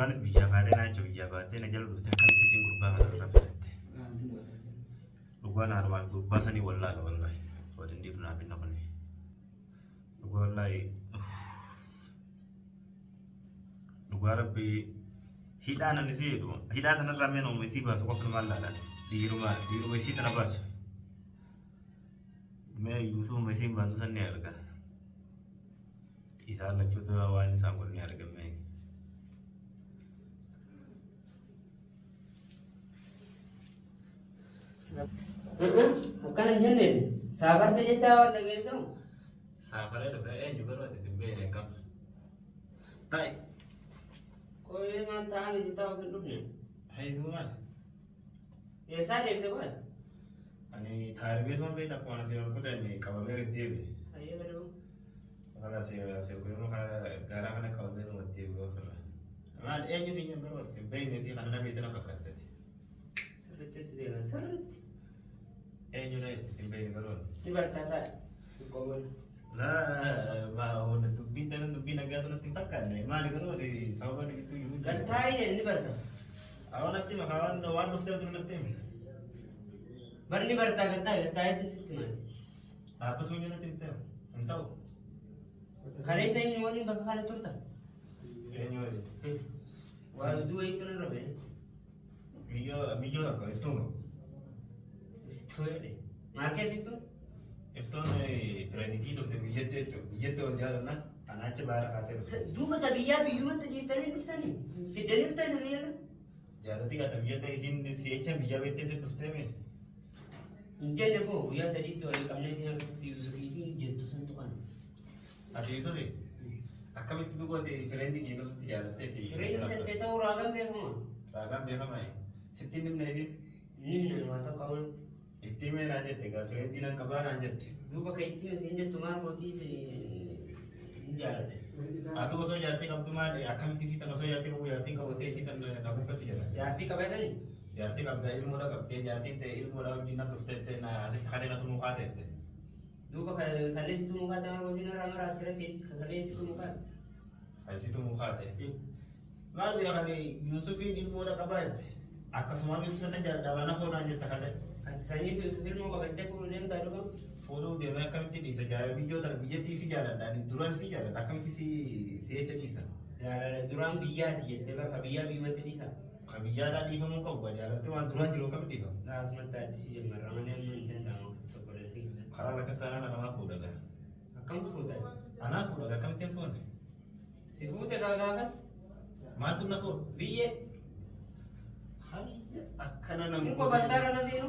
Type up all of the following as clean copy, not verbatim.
duraanis biyyaa baatee naacha biyyaa baatee na jala dhuftee akkamitti isin gurbaa kana irra fidatte. Dhugaa naarumaaf gurbaa sanii wallaala wallahi. Wadin dhiif naaf hin naqne. Dhugaa wallahi. Dhugaa rabbii hidhaan ani si jedhu hidhaa tanarraa mee nama isii baasu qofti maal laalaan dhiiruma isii tana baasu. Mee Yuusuf isiin baantu san ni arga. Isaan lachuutu waan isaan kun ni argame. Akkana hin jenne saafarte jechaa waan dhageessamu. Saafaree dhufe eenyu garuu isin beekne kam. Ta'i. Koyee maal ta'an hojjetaa of hin dhufne. Hayduu maal? Eessaa deebise qofa? Ani taaribeetuma beekta akkuma asii ol kutanii qabamee gadi deebi'e. Hayyee baduu. Kana asii kuyyooma kana garaa kana qabamee nu gadi deebi'e ofirra. Maal eenyu isin yoo garuu isin beekne isii kana na beektan fakkaatati. Sirriitti si deema sirriitti. Eenyu na isin beekne garuu. Ni bartaa taa'e. Qomoon. Wanda dubbiin tana dubbiin nagaa sanatti hin fakkaanne maali garuu sababa gidduu jiru. Gattaa'ee ni barta. Awanatti makaan waan dhufteef dur natti himi. Barni bartaa gattaa'eetti sitti maali? Dhaabbatu hin natti hin ta'u. Kaleessa eenyu waliin bakka kana turta? Eenyu waliin? Waan du'a itti nurra ba'e. Miyyoo takka iftuuma. Iftuu jedhe. Maarkeetii iftuu? Iftuun fireenditii turte biyyatti jechuudha. Biyyatti wal jaalanna ana achi baara kaatee dhufte. Duuba biyyaa biyyumatti dhiistanii dhuftanii? Fiddanii dhuftanii biyyaarra? Jaalatti gata biyyatti isin si'echa biyyaa beektee si dhuftee mee? Hin jenne koo guyyaa sadiitti walii qabnee akkasitti Yuusufii isin jettu san tuqan. Ati Yuusufi akkamitti dubbate fireenditii nutti jaalatteeti? Fireendi jettee ta'uu raagaan beekama. Raagaan beekama sitti nimna isin? Nimna waa tokko amanatti. Itti mee naan jette gaa fireentii nan qabaa naan jette. Duuba kan itti isin jettu maal gootiif hin jaaladhe. Atu osoo jaartii qabdu maal akkamitti siitan osoo jaartii qabu jaartiin qabattee siitan dhabuufatti jedha. Jaartii qabatanii? Jaartii qabdaa ilmoodha qabdee jaartiin ta'e ilmoodha wajjin na dhufteette na asitti kadheenatu mukaa teette. Duuba kalleessitu mukaa ta'an roosiin irraa maraatti rakkeessi kalleessitu mukaa. Kalleessitu mukaa ta'e. Maal beekani Yuusufiin ilmoodha qabaa jette. Akkasumaan Yuusuf na jaalladha na foonaan jetta kadhe. Ati sanii fi Yuusuf ilmoo qabattee fuudhuu deemtaa dhufa? Fuudhuu deemee akkamitti dhiisa jaala biyyoota biyyattii si jaaladha duraan si jaaladha akkamitti si echa dhiisa. Duraan biyyaati jettee bakka biyyaa biyyumatti dhiisa. Ka biyyaadhaa dhiifamuu qabu jaalatti waan duraan jiru akkamitti dhiifama. Laasumatti addisi jemmarra malee amma hin danda'amu tokko dhalti. Karaa lakka saanaan namaa fuudhaga. Akkam fuudhan? Anaa fuudhaga akkamitti hin fuudhe? Si fuute gaagaagas? Maaltu na fuudhe? Biyyee. Akkana namu. Muka battaarra na seenu?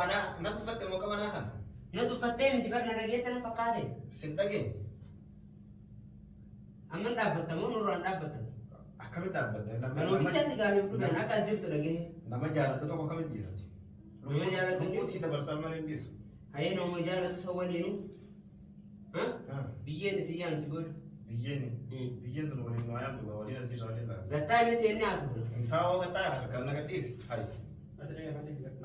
Ana na tuffatte moo qaba naa kana? Na tuffattee miti bar na dhageette na fakkaate. Sin dhageenye. Amma dhaabbatta moo nurraan dhaabbatan? Akkamitti dhaabbatte? Namicha si gaafii dhufan akka as jirtu dhagee. Nama jaaladhu tokko akkamitti dhiisatti? Nama jaalatu lubbuutii dabarsaa malee hin dhiisu. Hayyee nama jaalatu isa waliinu. Biyyeen isi yaamti godhu. Biyyeen sun waliin waa yaamtu waliin as jirra waliin laala. Gattaa miti inni haasofna. Kaawoo gattaa kan na gadhiisi. Hayi.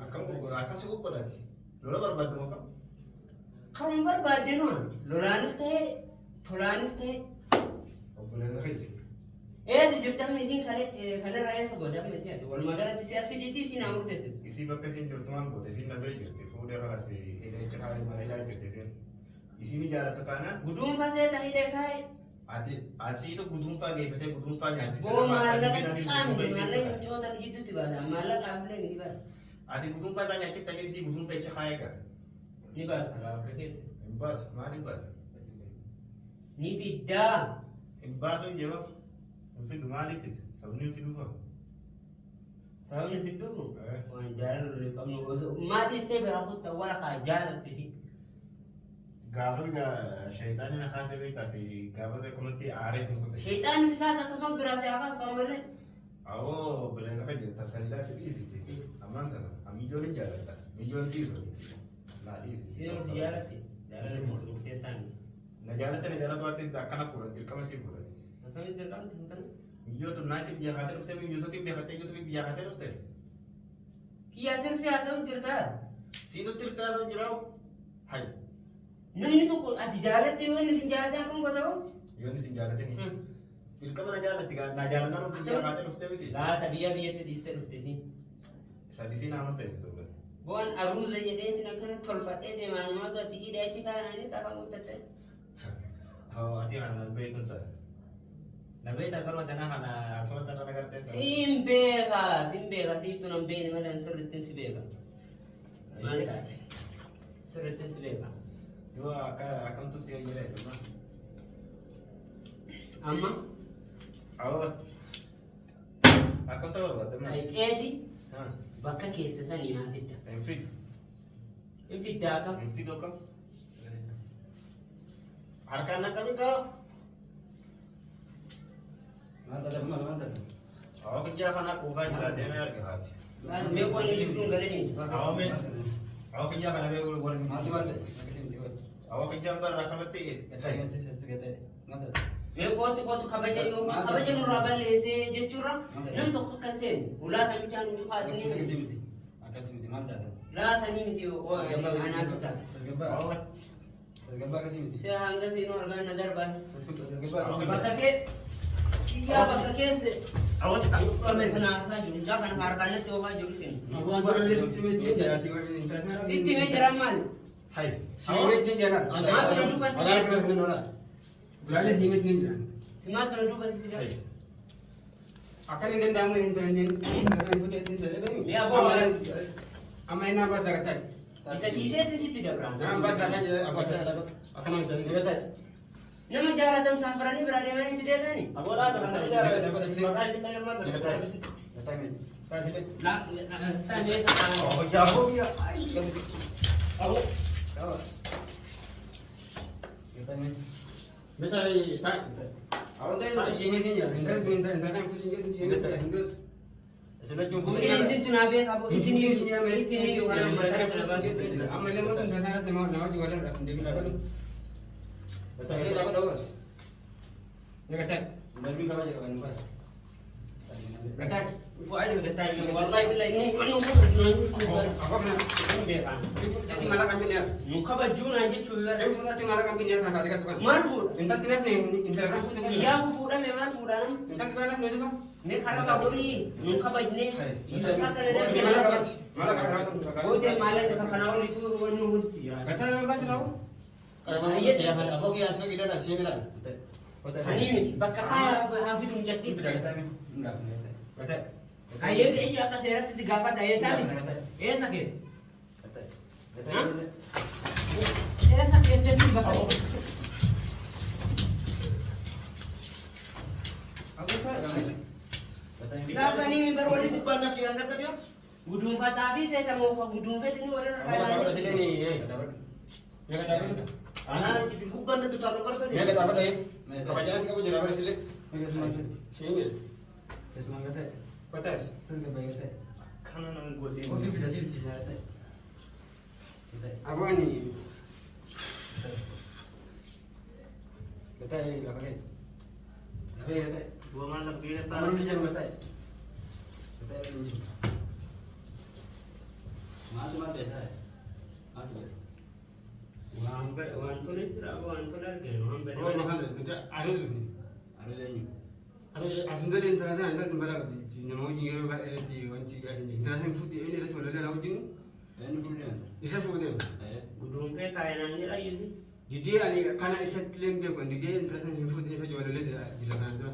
Akkam si qoqqoodhaati. Lola barbaaddu moo kam? Kan barbaadde nuun lolaanis ta'e tolaanis ta'e. Obboleessa kiyya. Eessa jirtan isiin kanarraa eessa godhamne si ati walumaa galatti si asfidiitii isiin haa murteessu. Isii bakka isiin jirtu maal goote isiin na bira jirti fuudhee karas hidhee cikaayee mana hidhaa jirti isiin. Isiin jaalatta taanaan. Guduunfaa seeta hidhee kaa'e. Asiitu guduunfaa geeffatee guduunfaa nyaachisee. Boo maallaqa qaamni maallaqa coota jidduutti baata maallaqa amlee miti baata. Ati guduunfaa isaa nyaachiftanii isii guduunfaa icha kaayee gara. Ni baasa bakka keessa. Hin baasu maal hin baasa? Ni fiddaa. Hin baasu hin jedhu. Hin fidu maaliif fida? Sabni hin fidu fa'a. Sabni fidu waan jaalala qabnu osoo maadhiis ta'e biraa kutta wala kaa jaalatti. Gaafa shayitaanii na kaasee beektaas gaafa akkumatti aareet mukutte. Shayitaanii si kaasa akkasuma biraa si akaas kan malee. Awoo bileensa kan jettu tasaliidhaatti dhiisiti. Ammaan tana amiyyoon hin jaalladha. Miyyoon dhiisu. Naa dhiisi. Sinema si jaallatti. Jaalala murteessaa miti. Na jaalatte na jaalatu waatti akkana fuudhan dirqama sii fuudhati. Akkamitti dirqamti fuudhan? Miyyoo tunnaachi biyya kaatee dhufte Yuusufiin beekattee Yuusufiin biyya kaatee dhufte. Kiyyaa tirfi haasa'u jirtaa? Siitu tirfi haasa'u jiraau? Hayi. Namni tokko ati jaalatte yoo inni sin jaalate akkam goota hoo? Yoo inni sin jaalatini. Dirqama na jaalatti na jaalannaan biyyaa baatee dhuftee miti. Laata biyyatti dhiistee dhuftesi. Sadisii naa murteessitu. Bu'aan aruuza jedheetiin akkana tolfadhee deemaan maatu ati hidhaa achi kaananii xafa guuttatte. Ati kana beekun sa. Na beekta qalma tanaa kana asumatti irra nagartee. Siin beeka siitu nan beekne malee sirriitti si beeka. Maal taate? Sirriitti si beeka. Yoo akkamtu si jedhee sirna. Amma? Awwa. Akkamtu barbaadde maal? Ayqeeti. Bakka keessa sanii naa fidda. Infid. Infiddaa kam? Infid akkam? Harkaan naqamin kaa? Maal taate? Awwa kijaa kana kuufaa jira deemee arginaati. Mee qoonni jirtuun galanii. Awwa kijaa kana beekuu warri. Maal taate? Akkasii miti qoonni. Awwa kijaan barra akkamatti Mee kootu kabaja yookaan kabaja nurraa balleessee jechuudha. Nam tokko akkan seenu ulaa samichaan nu cufaatiin. Akkasii miti. Akkasii miti maal taate? Laasanii miti anaaf isaa. Tasgabbaa akkasii miti. Hanga seenuu argaan na darbaan. Tasgabbaa Bakka kee kiyyaa bakka keessa. Awwati Kanaasaa jiru mucaa kana harkaan natti oofaa jiru seenu. waan turallee sitti meetii jiraati. Sitti mee jiran maali? Hai. Siimeetii jiraati. Magaalaa kana kan lolaa. Duraalee siimeetii ni jiraati. Simaa kana duuba si fida. Hai. Akka inni danda'amu hin ta'in fuutee ittiin siree Mee aboo amma inni abbaa sagataa. isa dhiiseetiin sitti dabraan. Abbaa sagataa abbaa sagataa akkana hin ta'in. Nama jaalatan saafiranii biraa deemanii itti deemanii. Aboodhaa kana jaalladha. Maqaa isin dhageen maal Gataa keessa. Awwa jaafoo. Awwa. Awwa ta'e. Siimeetii jiraati. Intalli fuusin siimeetii asindus. Isin tunaa beekaa boo isin ammallee mootummaa sana nama wajji waliin dhaafin deebiin dhaabatu. Gataa dhaaba dhaabatu. Gataa darbii kabaja qaban baas. Gataa. Fu'aadhi gataa wallahi billahi nu beekaa. Tasi malah kami ni. Nu kabajuu naan jechuu bira. Tapi fudhati malah kami ni kan kata kan. Maal fuudha? Intalli nafni intalli nafni tu. Iyyaa fuudhame maal fuudhaan? Intalli nafni tu kan. Mee karra qabuuni nu kabajnee isa kana Malah daldalaa. malah kan. Hotel maalan kana olitu wannu hundi. Gataa nama baca tahu. Ayat Ya kan apa yang saya kita dah sih bilang. Hani miti bakka kaya hafidu jakki. Gataa ni. Enggak. Gataa. Ayyee ishee akka seeratti itti gaafadha eessaati? Eessa kee? Eessa keettatti bakka Laasanii bar walitti Banyak sih angkat tadi ya. guduunfataa fi seetamoo guduunfetini walirra kaayanii. Anak isin kubban itu taruh kertas Ya ya. dapat deh. Kebacaran sih kamu jangan bersilik. Sini. Semangat ya. Batas. Terus gak bayar teh. Karena nang gue di. Oh, sih beda sih cisna teh. Aku ini. Kita ini apa nih? Apa ya teh? Gua mantap kita. Taruh di jalan teh. Kita ini. Mati mati saya. Mati. Wantoonni jira wantoonni arginu waan Oh, mahal. Kita harus ni. Harus ini. Harus asal dari internet anda tempat nama jinggir di wanci ini. Internet food ini ada jualan lalu jing. Ini food dia. Isa food dia. guduunfee kaayinaan jedha yuusi. Jadi ani karena isa claim dia kan dia internet food isa jualan di lapangan tu.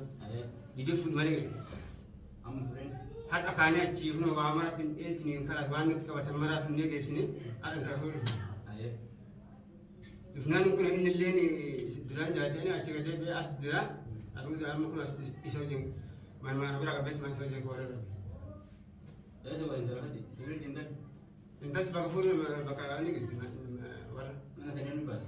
Jadi food mana? Am food. Hat akannya chief no wamara fin etni kala wanut ka watamara fin ne gesini adan ka food. Ifnan kuna in leni duran jatani achiga de be asdira aruza amma kuna isojin man man bira ka bet man sojin ko wala. Eso wa internet sibir jinda. Inta ba ka food ba ka ani gitu wala. Mana sanin bas.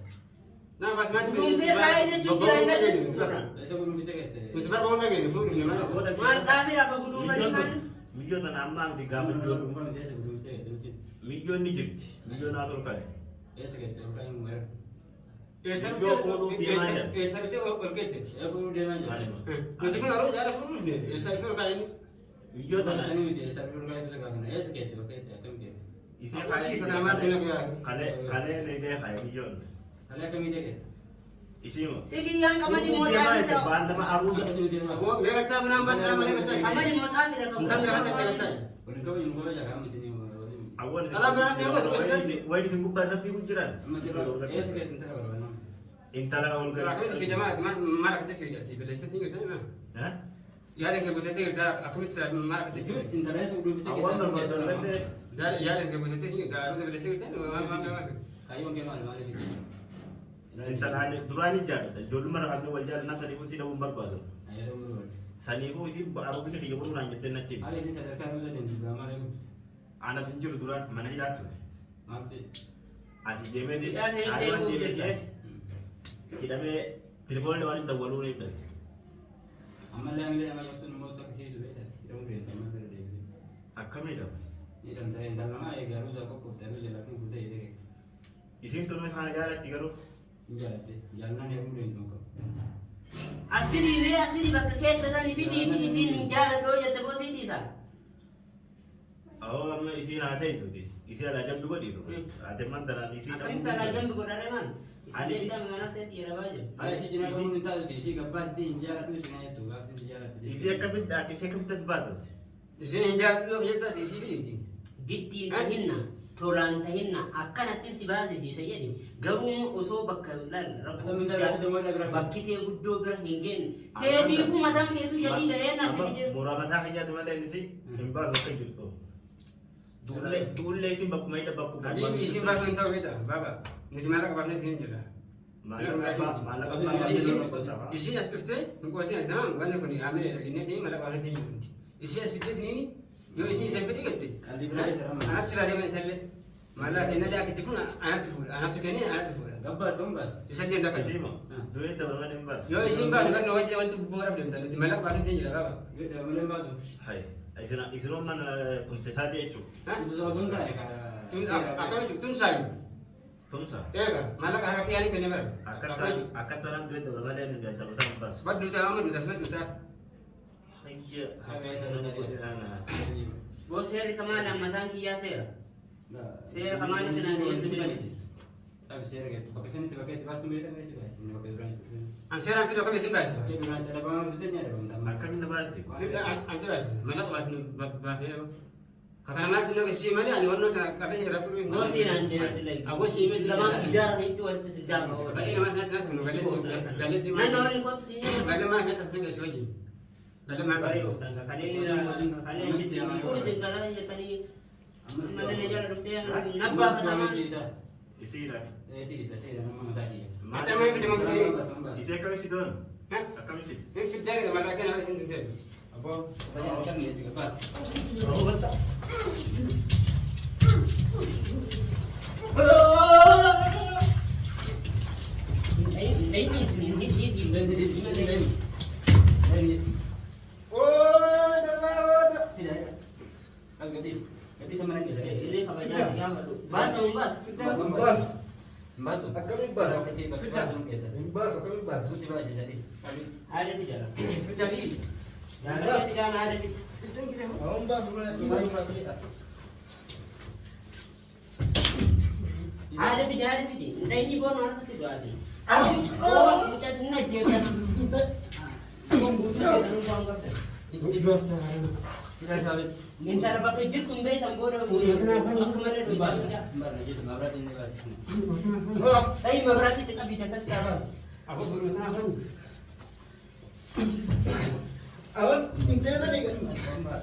Nah, bas mati. Guduunfee kaayee jechuun jira inni jira. Eso guru fite kete. Musbar ba wala gini food ni mana. Maal kaafii akka guduunfanii kan? Mijoota naammaa miti gaafa ijoollu. Bukan dia guru fite kete. Mijoon ni jirti. Mijoon haa tolkaa'e. Eso kete bukan ngara. Esa bisa orkete. Aku dia mana? Nanti kan harus ada furus ni. Esa itu kan. Mijoota na. Sana itu esa furus kan sudah kan. Esa kete oke. Akan kete. Isii Apa sih kalau mati nak ya? Kalee ni dee ka'e mijoon. Kalau kami dia kete. Isimu. Siki yang kamari mau tahu sih. Banda ma aruga. Awak mereka tak benar benar mereka tak. Kamari mau tahu tidak kamu. Entah kata kata. Orang kau yang kau jaga mesin yang Awan. Salah berapa yang buat terus? Wai di singkup bahasa fi kujiran. masih sekitar entar berapa? Intala awal Salah kami di jamaah teman marah kita kerja di Malaysia tinggal sana. Hah? Ya yang kebutuhan kita aku mesti marah kita Itu kerja. internet sebelum kita. Awan berbeda. Ya yang kebutuhan kita harus di Malaysia kita. Kayu mungkin mana gitu. Intala durani jar. Jolu mana kan wajal nasa di kursi daun berbadu. Ayo dong. Sani fu isi aruga ni kiyo bulu nanya tenan tim. Ali sih sadar kan udah dan berapa lagi? Ana sinjur duran mana hidatu. Maksud Asi jeme di. Ya, ni Awan jeme jeme jeme. je. Kidame telepon le wani dawalu ni dan. amal yang dia macam sun mau tak sih sudah tadi. Kita mau beri tamat dari dia. Akame da. Ini tentang entar nama ya garu zakop kufta itu jalan kan kufta itu. Isim tu mes kana gala tigaru. Jalan deh. Jalan yang udah itu kok. Asli bakka keessa tani fidi isin jala do jette bo sidi sa. Awo amma isi na tai tu di. Isi ada jam dua di tu. Ate mandara isi na. Akan tala jam ko dare man. Ani Isi si- jam ngana se tira baje. Ada sih jenis kamu minta tuh sih kapas di jalan tuh sih itu gak sih jalan tuh. Isi akabit da isi akabit tas batas. Di sini hingga lo kita di sini ini. Gitti tahinna tolan tahinna akkanatti si baasi si sayyidi garum uso bakka lal Atau minta lagi demo ada berapa? bakki te guddo bira hingen te di ku matan ke su jadi da yana si de Muramata kanya tu mala isi. Imba kan jirto. Dulle isi bakku mai da bakku. Abi di sini bahasa kita beda, baba. Mesti malah bahasa sini jelah. Mana apa? Mana apa? Isi as kifte, nunggu sini zaman, gua nak ni ambil ini ni malah bahasa sini. Isi as kifte ni, yo isi sampai tiga tu. Kali berapa cara mana? Anak sudah dia mensalih. Malah ini dia aktifun, anak tu kini anak tu. Gabas dong gas. Isi dia dapat. Isi mo. Duit da mana imbas. Yo isi bah dengan nawa dia waktu borak dia mental. Malah bahasa sini jelah baba. Gede mulai masuk. Hai. Isi no mana tumse saja itu. Hah? Itu soal sebentar ya kak. Tun akan tun sayu. Tumsa. Ya kan? Malah harap yang ini ber. Akatan duit da mana ni da tarutan imbas. Bad duta ama duta semet duta. Hayya. Sana ko dinana. bo seri kamala matan ki ya sera Nah, Saya kemarin kena dia sembilan itu. Tapi saya kayak pakai sini pakai pas tu mereka masih bahas ini pakai berani tu. Anseran fito kami timbas. Pakai berani ada bang tu ada bang tambah. Akam na basi. Anseras, mana was bah ya. Kakak anak tu nak si mana ani warna tak kami kita pun. No sih nanti lagi. Aku si ini Lama idar itu ada sedang. Balik nama saya terasa nunggu galet di Nando mana. ni kau tu sini. Galet mana kita sebenarnya selagi. Galet mana? Bayo, tangga kalian cerita aku cerita lagi tadi. Mana dia jalan terus dia nambah nama. Isi na. Saya dah nama tadi. Macam mana kita mengkiri? Isi akam isi don. Hah? Akam isi. Ini fit jaga mana kan ini tu. Apa? Banyak sekarang ni tiga pas. Oh betul. Oh, dah. Tidak. Kalau gadis sama lagi saya. Ini kabarnya yang baru. Bahas dong bahas. Mbak tu. Akam ibas. Ketika pas belum biasa. Ibas, akam ibas. Susi bahas sadis. Ada di jalan. Fit lagi. Jangan di jalan ada di. Oh, mbak, Ada di ada di. Nah ini bukan orang itu ada. Oh, macam ni dia kan. Tunggu tu kita numpang kata. Tidak tahu. Minta dapat kerja tumbe tambor. Aku mana tu baru je. Mbak lagi tu mabrat ini bahas. Oh, tapi berarti kita bicara sekarang. Aku berusaha apa ni? Awan, minta na ni kan. Mbak.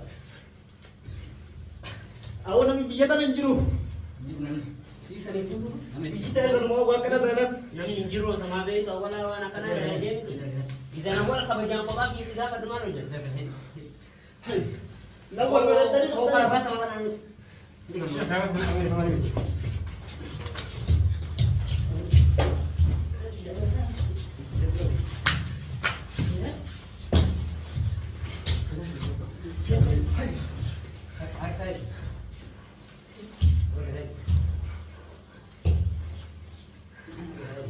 Awan nang biyatan ng juru. Isa ni tu. Kita na mo wa kana dalan. Yang jiro sama be itu wala kana ada dia. Kita nak buat kabar ko bagi sida ka dumaro je. Lawa wala tani Oh, para bata mana ni. Sekarang mana kami sama ni?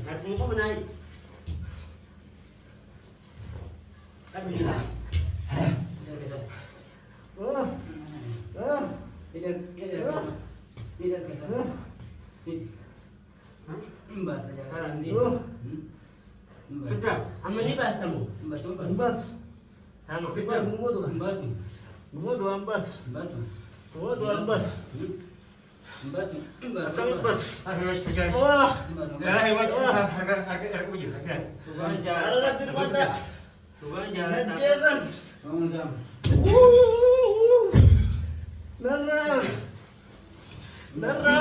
Aku mau menaik. Kami lihat. Tidak kata. Imbas saja. Sekarang ni. Sudah. Amma ni bas tamu. Ambas. Tama. Ambas, Mumodo. Mumodo, ambas. Mumodo, ambas. Atang ambas. Harus percaya. Wah, Ya, hebat harga baju. Tugan ada jalan. lagi mana? Tugan jalan. Najeran. Bangun Sam. Nara. Nara,